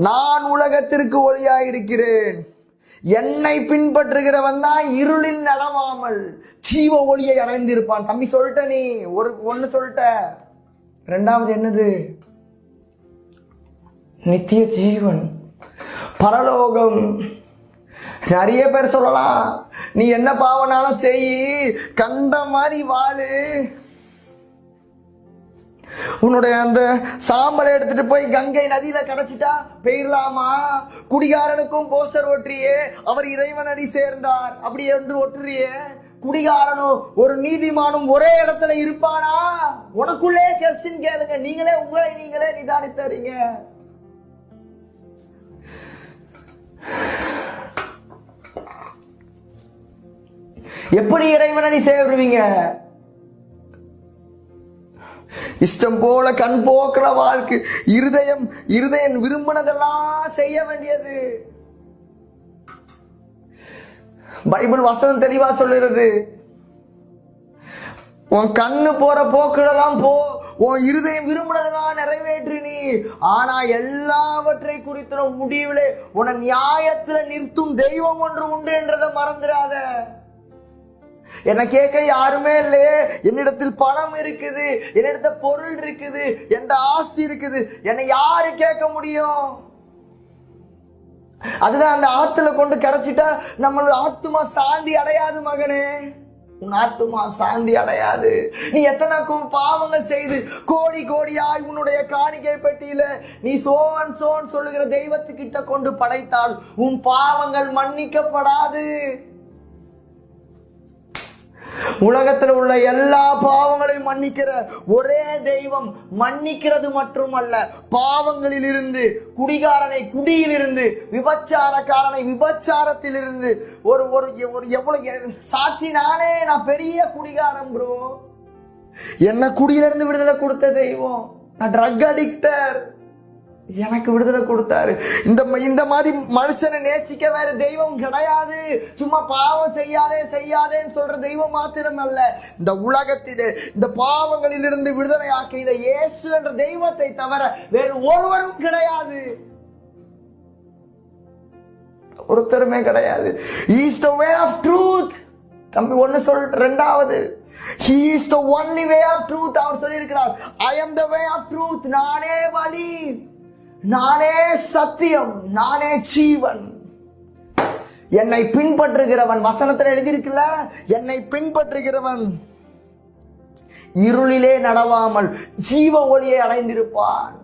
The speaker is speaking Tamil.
நான் உலகத்திற்கு ஒளியாயிருக்கிறேன். என்னை பின்பற்றுகிறவன் தான் இருளில் நடவாமல் ஜீவ ஒளியை அடைந்திருப்பான். தம்பி சொல்லிட்ட, நீ ஒன்னு சொல்லிட்ட. ரெண்டாவது என்னது? நித்திய ஜீவன், பரலோகம். நிறைய பேர் சொல்லலாம், நீ என்ன பாவனாலும் செய், கண்ட மாதிரி வாழு, உன்னுடைய அந்த சாம்பலை எடுத்துட்டு போய் கங்கை நதியில கடைச்சிட்டா போயிடலாமா? குடிகாரனுக்கும் போஸ்டர் ஒட்டுறியே, அவர் இறைவனடி சேர்ந்தார் அப்படி என்று ஒட்டுறியே. குடிகாரனும் ஒரு நீதிமானும் ஒரே இடத்துல இருப்பானா? உனக்குள்ளே கொஸ்டின் கேளுங்க, நீங்களே உங்களை நீங்களே நிதானித்தறீங்க. எப்படி இறைவனடி சேருவீங்க? இஷ்டம் போல கண் போக்குற வாழ்க்கை, இருதயம் விரும்பினதெல்லாம் செய்ய வேண்டியது. பைபிள் வசனம் தெளிவா சொல்லுறது, உன் கண்ணு போற போக்குடெல்லாம் போ, உன் இருதயம் விரும்பினதெல்லாம் நிறைவேற்று நீ. ஆனா எல்லாவற்றை குறித்த முடிவிலே உன நியாயத்துல நிறுத்தும் தெய்வம் ஒன்று உண்டு என்றதை மறந்துடாத. என்ன கேட்க யாருமே இல்லையே, என்னிடத்தில் பணம் இருக்குது, என்னிடத்துல பொருள் இருக்குது, என் ஆஸ்தி இருக்குது, என்னை யாரு கேட்க முடியும்? அதுதான் அந்த ஆத்துல கொண்டு கரைச்சிட்டா நம்மளோட ஆத்துமா சாந்தி அடையாது மகனே. உன் ஆத்துமா சாந்தி அடையாது. நீ எத்தனை பாவங்கள் செய்து கோடி கோடியாய் உன்னுடைய காணிக்கை பெட்டியில நீ சோன் சொல்லுகிற தெய்வத்துக்கிட்ட கொண்டு படைத்தால் உன் பாவங்கள் மன்னிக்கப்படாது. உலகத்தில் உள்ள எல்லா பாவங்களையும் மன்னிக்கிற ஒரே தெய்வம் மன்னிக்கிறது மட்டுமல்ல, பாவங்களில் இருந்து, குடிகாரனை குடியிலிருந்து, விபச்சாரக்காரனை விபச்சாரத்தில் இருந்து, ஒரு எவ்வளவு சாட்சி. நான் பெரிய குடிகாரன் ப்ரோ, என்ன குடியிலிருந்து விடுதலை கொடுத்த தெய்வம். நான் ட்ரக் அடிக்டர், எனக்கு விடுதலை கொடுத்தாரு. இந்த மாதிரி மனுஷனை நேசிக்க வேற தெய்வம் கிடையாது. சும்மா பாவம் செய்யாதேன்னு சொல்ற தெய்வம் மாத்திரம் அல்ல, இந்த உலகத்திலே இந்த பாவங்களில் இருந்து விடுதலை ஆக்கிய இயேசு என்ற தெய்வத்தை தவிர வேறு ஒருவரும் கிடையாது, ஒருத்தருமே கிடையாது. He is the way of truth. தம்பி ஒன்னு சொல்ற. ரெண்டாவது, He is the only way of truth. அவர் சொல்லி இருக்கிறார், I am the way of truth. நானே வழி, நானே சத்தியம், நானே ஜீவன். என்னை பின்பற்றுகிறவன், வசனத்தில் எழுதியிருக்கல, என்னை பின்பற்றுகிறவன் இருளிலே நடவாமல் ஜீவ ஒளியை அடைந்திருப்பான்.